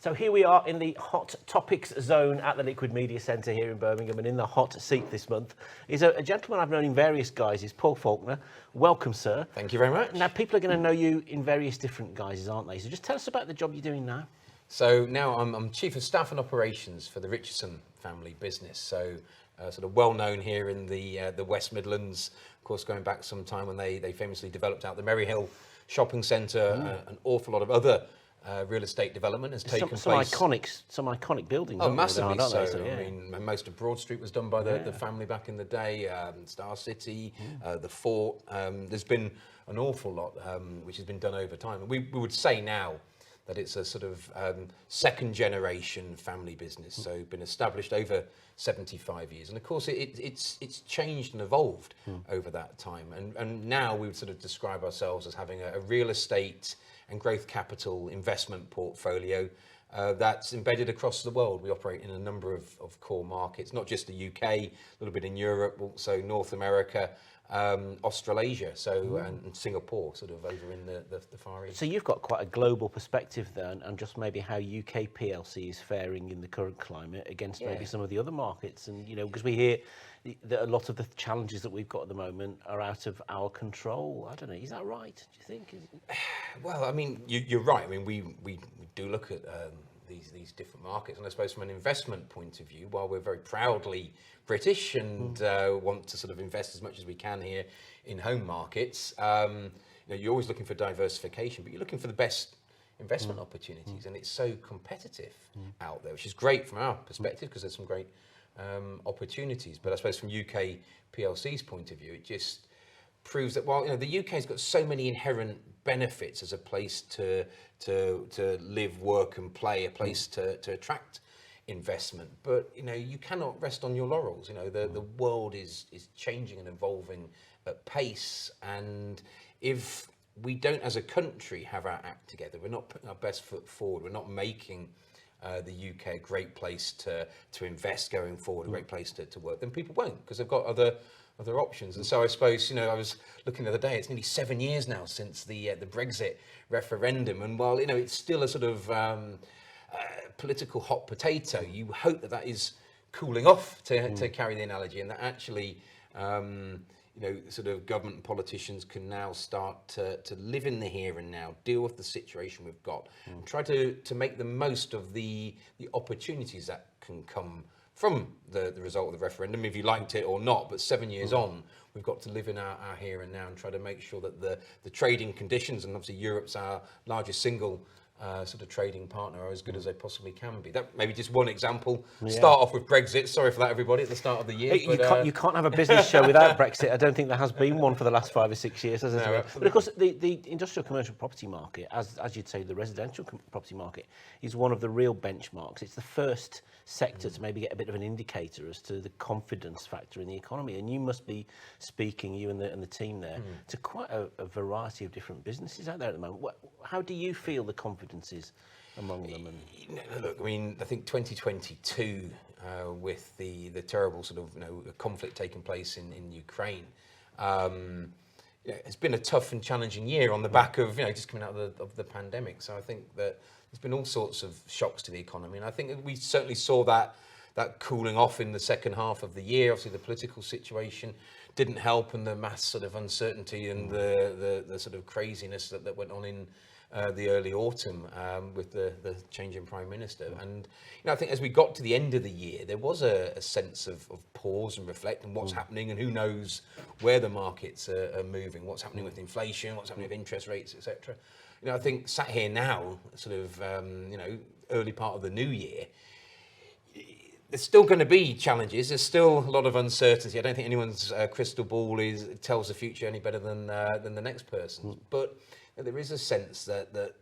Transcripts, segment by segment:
So here we are in the hot topics zone at the Liquid Media Centre here in Birmingham, and in the hot seat this month is a gentleman I've known in various guises, Paul Faulkner. Welcome, sir. Thank you very much. Now, people are going to know you in various different guises, aren't they? So just tell us about the job you're doing now. So now I'm Chief of Staff and Operations for the Richardson family business. So sort of well known here in the West Midlands, of course, going back some time when they famously developed out the Maryhill shopping centre. An awful lot of other real estate development has taken place. Some iconic buildings. Oh, massively so. So yeah. I mean, most of Broad Street was done by the family back in the day. Star City, the Fort. There's been an awful lot which has been done over time. And we would say now that it's a sort of second generation family business. So been established over 75 years. And of course, it's changed and evolved over that time. And now we would sort of describe ourselves as having a real estate and growth capital investment portfolio that's embedded across the world. We operate in a number of core markets, not just the UK, a little bit in Europe, also North America, Australasia, and Singapore, sort of over in the Far East. So you've got quite a global perspective then, and just maybe how UK PLC is faring in the current climate against maybe some of the other markets. And, you know, because we hear that a lot of the challenges that we've got at the moment are out of our control. I don't know, is that right, do you think? Well, I mean, you're right. I mean, we do look at these different markets, and I suppose from an investment point of view, while we're very proudly British and want to sort of invest as much as we can here in home markets, you're always looking for diversification, but you're looking for the best investment opportunities, and it's so competitive out there, which is great from our perspective because there's some great opportunities. But I suppose from UK PLC's point of view, it just proves that while the UK's got so many inherent benefits as a place to live, work and play, a place to attract investment, but you cannot rest on your laurels. The world is changing and evolving at pace, and if we don't as a country have our act together, we're not putting our best foot forward, we're not making the UK a great place to invest going forward, a great place to work, then people won't, because they've got other options. And so I suppose, I was looking the other day, it's nearly 7 years now since the Brexit referendum, and while it's still a sort of political hot potato, you hope that is cooling off, to carry the analogy, and that actually sort of government and politicians can now start to live in the here and now, deal with the situation we've got, and try to make the most of the opportunities that can come from the result of the referendum, if you liked it or not. But 7 years on, we've got to live in our here and now and try to make sure that the trading conditions, and obviously Europe's our largest single sort of trading partner, are as good as they possibly can be. That may be just one example. Start off with Brexit. Sorry for that, everybody, at the start of the year. You can't have a business show without Brexit. I don't think there has been one for the last 5 or 6 years, has there? But of course, the industrial commercial property market, as you'd say, the residential property market, is one of the real benchmarks. It's the first sector to maybe get a bit of an indicator as to the confidence factor in the economy. And you must be speaking, you and the team there, to quite a variety of different businesses out there at the moment. How do you feel the confidence is among them? And look, I mean, I think 2022, with the terrible sort of conflict taking place in Ukraine, it's been a tough and challenging year on the back of just coming out of the pandemic. So I think that there's been all sorts of shocks to the economy, and I think we certainly saw that cooling off in the second half of the year. Obviously, the political situation didn't help, and the mass sort of uncertainty and the sort of craziness that went on in the early autumn with the change in Prime Minister. And I think as we got to the end of the year, there was a sense of pause and reflect on what's happening, and who knows where the markets are moving, what's happening with inflation, what's happening with interest rates, etc. I think sat here now, sort of early part of the new year, there's still going to be challenges. There's still a lot of uncertainty. I don't think anyone's crystal ball tells the future any better than the next person's. But there is a sense that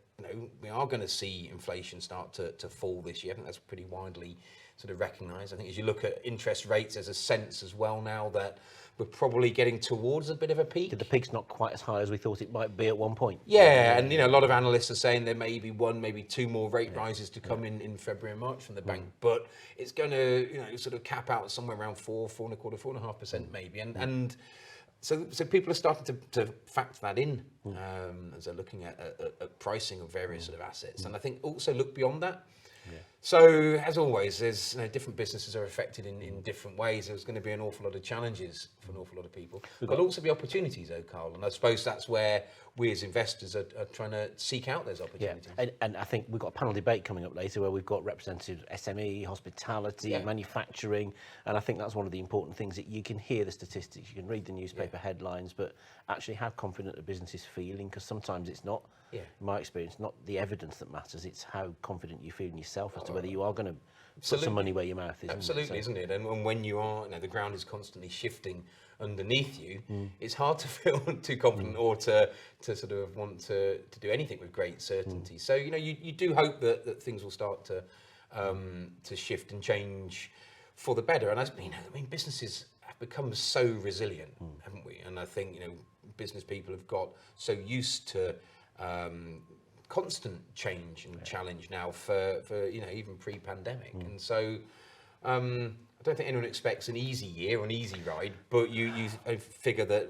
we are going to see inflation start to fall this year. I think that's pretty widely sort of recognised. I think as you look at interest rates, there's a sense as well now that we're probably getting towards a bit of a peak. The peak's not quite as high as we thought it might be at one point. Yeah, and a lot of analysts are saying there may be one, maybe two more rate rises to come in February and March from the bank, but it's going to sort of cap out somewhere around 4.25%, 4.5% maybe, and so people are starting to factor that in as they're looking at pricing of various sort of assets, and I think also look beyond that. So, as always, there's different businesses are affected in different ways. There's going to be an awful lot of challenges for an awful lot of people. There'll also be opportunities, though, Carl. And I suppose that's where we as investors are trying to seek out those opportunities. Yeah. And I think we've got a panel debate coming up later where we've got representatives SME, hospitality, manufacturing. And I think that's one of the important things that you can hear the statistics, you can read the newspaper headlines, but actually how confident a business is feeling, because sometimes it's not, in my experience, not the evidence that matters, it's how confident you feel in yourself as to whether you are going to put some money where your mouth is. Absolutely, isn't it? And when you are, the ground is constantly shifting underneath you, it's hard to feel too confident or to sort of want to do anything with great certainty. So, you do hope that things will start to shift and change for the better. And businesses have become so resilient, haven't we? And I think, business people have got so used to constant change and challenge now for even pre-pandemic. And so I don't think anyone expects an easy year or an easy ride, but you figure that,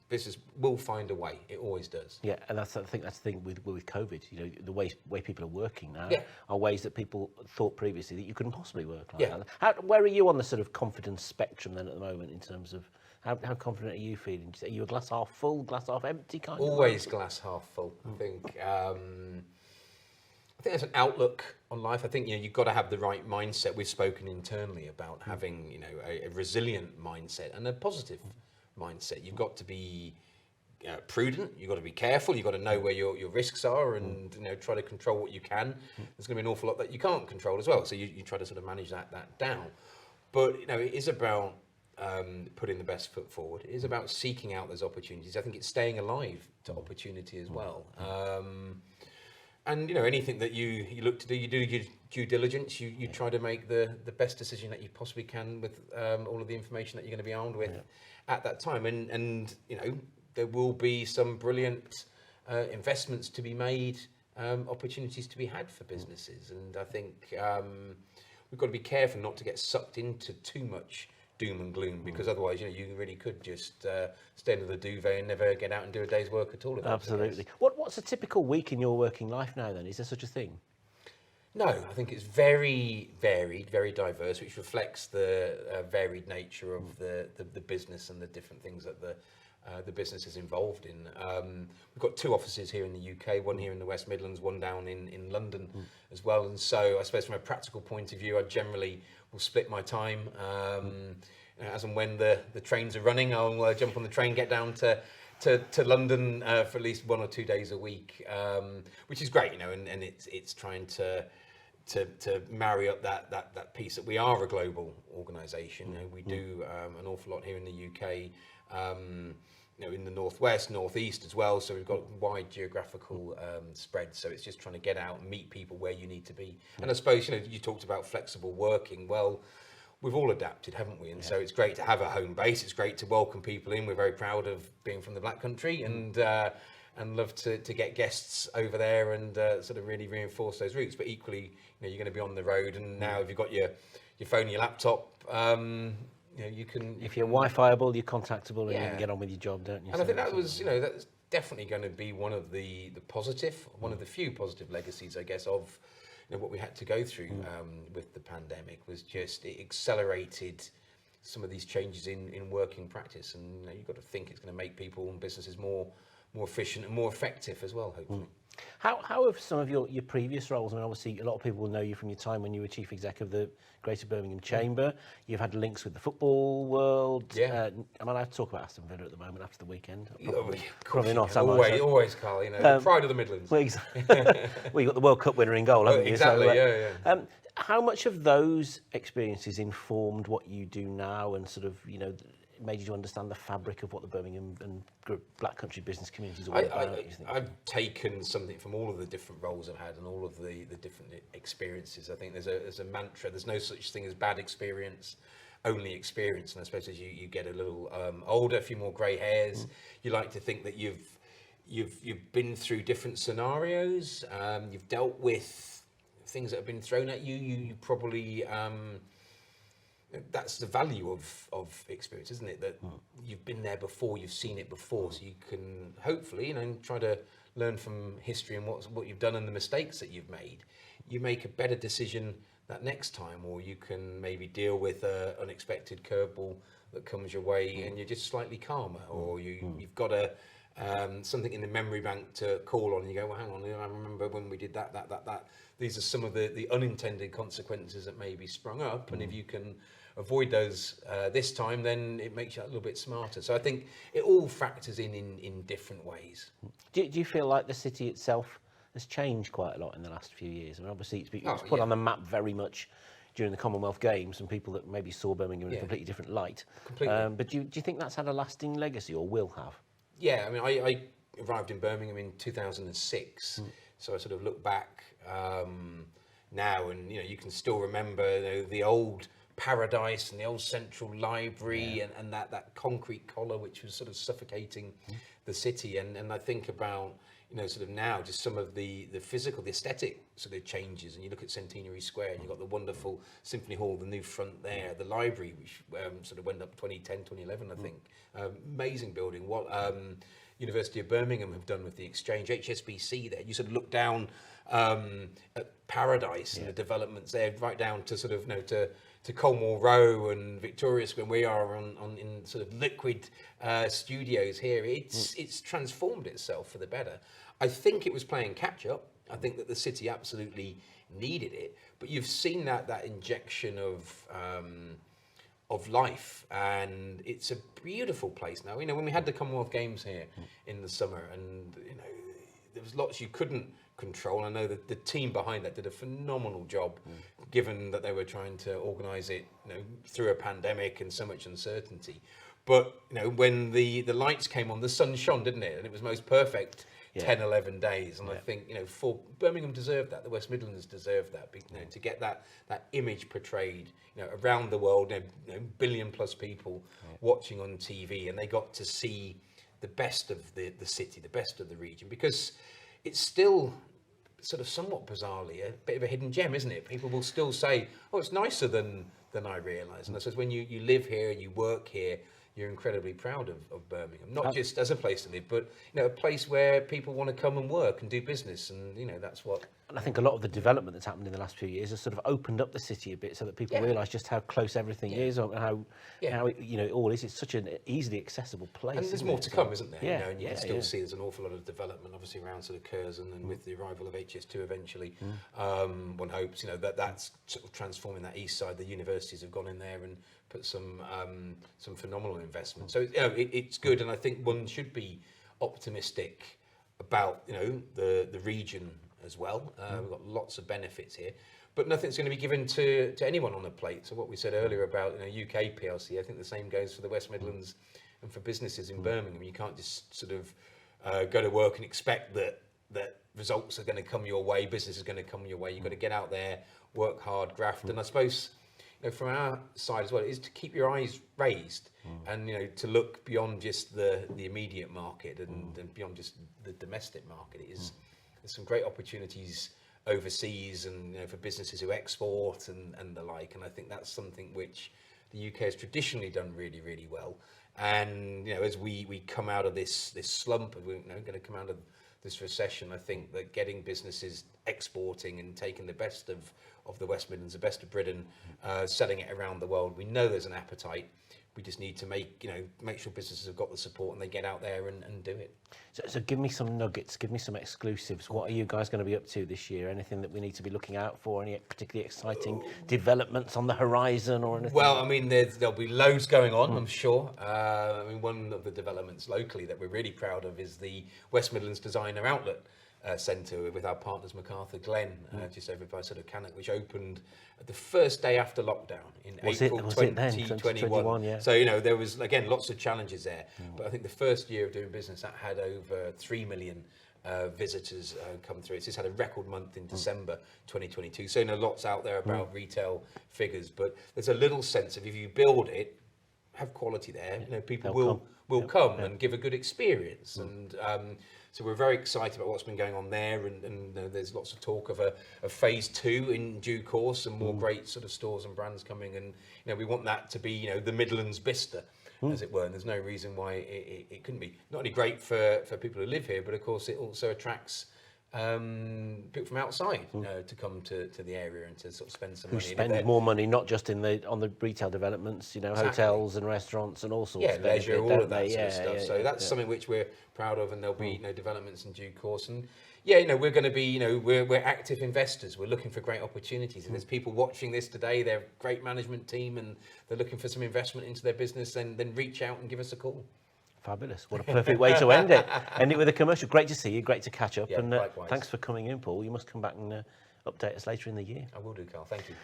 business will find a way. It always does. Yeah, and I think that's the thing with COVID. The way people are working now are ways that people thought previously that you couldn't possibly work like that. Where are you on the sort of confidence spectrum then at the moment in terms of how confident are you feeling? Are you a glass half full, glass half empty kind of? Always glass half full. I think there's an outlook on life. I think you've got to have the right mindset. We've spoken internally about having a resilient mindset and a positive mindset. You've got to be prudent. You've got to be careful. You've got to know where your risks are and try to control what you can. There's going to be an awful lot that you can't control as well. So you try to sort of manage that down. But it is about putting the best foot forward. It is about seeking out those opportunities. I think it's staying alive to opportunity as well. And anything that you look to do, you do your due diligence. You try to make the best decision that you possibly can with all of the information that you're going to be armed with at that time. And there will be some brilliant investments to be made, opportunities to be had for businesses. And I think we've got to be careful not to get sucked into too much doom and gloom, because otherwise, you really could just stay under the duvet and never get out and do a day's work at all. Absolutely. What's a typical week in your working life now then? Is there such a thing? No, I think it's very varied, very diverse, which reflects the varied nature of the business and the different things that the business is involved in. We've got 2 offices here in the UK, one here in the West Midlands, one down in London as well. And so I suppose from a practical point of view, I generally will split my time. As and when the trains are running, I'll jump on the train, get down to London for at least 1 or 2 days a week, which is great, and it's trying to marry up that piece that we are a global organisation. We do an awful lot here in the UK, in the northwest, northeast as well. So we've got wide geographical spread. So it's just trying to get out and meet people where you need to be. And I suppose you talked about flexible working. Well, we've all adapted, haven't we? And so it's great to have a home base. It's great to welcome people in. We're very proud of being from the Black Country and love to get guests over there and sort of really reinforce those roots. But equally, you're going to be on the road, and now if you've got your phone, your laptop, you can. If you're Wi-Fiable, you're contactable, and you can get on with your job, don't you? And I think that was, that's definitely going to be one of the one of the few positive legacies, I guess, of what we had to go through with the pandemic. Was just it accelerated some of these changes in working practice, and you've got to think it's going to make people and businesses more efficient and more effective as well, hopefully. How have some of your previous roles, I mean, obviously a lot of people will know you from your time when you were Chief Exec of the Greater Birmingham Chamber. You've had links with the football world. I'm allowed to talk about Aston Villa at the moment after the weekend. Probably not. Always, Carl, the pride of the Midlands. Well, exactly. Well, you got the World Cup winner in goal, haven't you? Exactly, so, how much of those experiences informed what you do now and sort of, made you to understand the fabric of what the Birmingham and Black Country business community is all about? I've taken something from all of the different roles I've had and all of the different experiences. I think there's a mantra. There's no such thing as bad experience, only experience. And I suppose as you get a little older, a few more grey hairs, you like to think that you've been through different scenarios. You've dealt with things that have been thrown at you. You probably. That's the value of experience, isn't it? That you've been there before, you've seen it before, so you can hopefully, try to learn from history and what you've done and the mistakes that you've made, you make a better decision that next time, or you can maybe deal with an unexpected curveball that comes your way and you're just slightly calmer, or you've got something in the memory bank to call on and you go, well, hang on, I remember when we did that. These are some of the unintended consequences that may be sprung up, and if you can avoid those this time, then it makes you a little bit smarter. So I think it all factors in different ways. Do you feel like the city itself has changed quite a lot in the last few years? I mean, obviously it's put on the map very much during the Commonwealth Games, and people that maybe saw Birmingham in a completely different light. But do you think that's had a lasting legacy, or will have? Yeah, I mean, I arrived in Birmingham in 2006, so I sort of look back now, and you can still remember the old Paradise and the old Central Library and that concrete collar which was sort of suffocating the city, and I think about sort of now just some of the physical, the aesthetic sort of changes, and you look at Centenary Square and you've got the wonderful Symphony Hall, the new front there, the library which sort of went up 2010, 2011 I think. Amazing building. What University of Birmingham have done with the Exchange, HSBC there, you sort of look down at Paradise and the developments there, right down to sort of to Colmore Row and Victoria Square. We are in sort of liquid studios here. It's transformed itself for the better. I think it was playing catch up. I think that the city absolutely needed it, but you've seen that injection of life, and it's a beautiful place now. When we had the Commonwealth Games here in the summer, and there was lots you couldn't control. I know that the team behind that did a phenomenal job, given that they were trying to organise it, through a pandemic and so much uncertainty. But when the lights came on, the sun shone, didn't it? And it was most perfect 10, 11 days. And I think for Birmingham deserved that. The West Midlands deserved that. To get that image portrayed, around the world, billion plus people watching on TV, and they got to see the best of the city, the best of the region, because it's still sort of somewhat bizarrely a bit of a hidden gem, isn't it? People will still say, oh, it's nicer than I realise. And I suppose when you live here, you work here, you're incredibly proud of Birmingham, not just as a place to live, but a place where people want to come and work and do business, and that's what. And I think a lot of the development that's happened in the last few years has sort of opened up the city a bit, so that people realise just how close everything is, and how it all is. It's such an easily accessible place. And there's more to come, isn't there? And you can still see there's an awful lot of development, obviously around sort of Curzon, and with the arrival of HS2 eventually, one hopes that's sort of transforming that east side. The universities have gone in there and put some phenomenal investment. So it's good, and I think one should be optimistic about the region as well. We've got lots of benefits here, but nothing's going to be given to anyone on a plate. So what we said earlier about UK PLC, I think the same goes for the West Midlands and for businesses in Birmingham. You can't just sort of go to work and expect that results are going to come your way, business is going to come your way. You've got to get out there, work hard, graft, and I suppose from our side as well, is to keep your eyes raised and to look beyond just the immediate market and beyond just the domestic market. There's some great opportunities overseas, and for businesses who export and the like. And I think that's something which the UK has traditionally done really, really well. And as we come out of this slump, and we're going to come out of this recession, I think that getting businesses exporting and taking the best of the West Midlands, the best of Britain, selling it around the world, we know there's an appetite. We just need to make sure businesses have got the support and they get out there and do it. So give me some nuggets, give me some exclusives. What are you guys going to be up to this year? Anything that we need to be looking out for? Any particularly exciting developments on the horizon or anything? Well, I mean, there'll be loads going on, I'm sure. One of the developments locally that we're really proud of is the West Midlands Designer Outlet Centre with our partners MacArthur Glen, just over by sort of Cannock, which opened the first day after lockdown in April 2021. So there was again lots of challenges there, but I think the first year of doing business that had over 3 million visitors come through. It's just had a record month in December 2022. So lots out there about retail figures, but there's a little sense of if you build it, have quality there, you know, people They'll will come and give a good experience. And so we're very excited about what's been going on there, and there's lots of talk of a phase 2 in due course, and more great sort of stores and brands coming. And you know, we want that to be, you know, the Midlands Bicester, as it were. And there's no reason why it couldn't be. Not only great for people who live here, but of course it also attracts people from outside to come to the area and to sort of spend some money. Who spend more money, not just on the retail developments, you know, hotels and restaurants and all sorts of leisure, benefit, all of that sort of stuff. So that's something which we're proud of, and there'll be developments in due course. And we're going to be, we're active investors. We're looking for great opportunities. And there's people watching this today. They're a great management team, and they're looking for some investment into their business. And then reach out and give us a call. Fabulous. What a perfect way to end it. End it with a commercial. Great to see you. Great to catch up. Yeah, and likewise. Thanks for coming in, Paul. You must come back and update us later in the year. I will do, Carl. Thank you.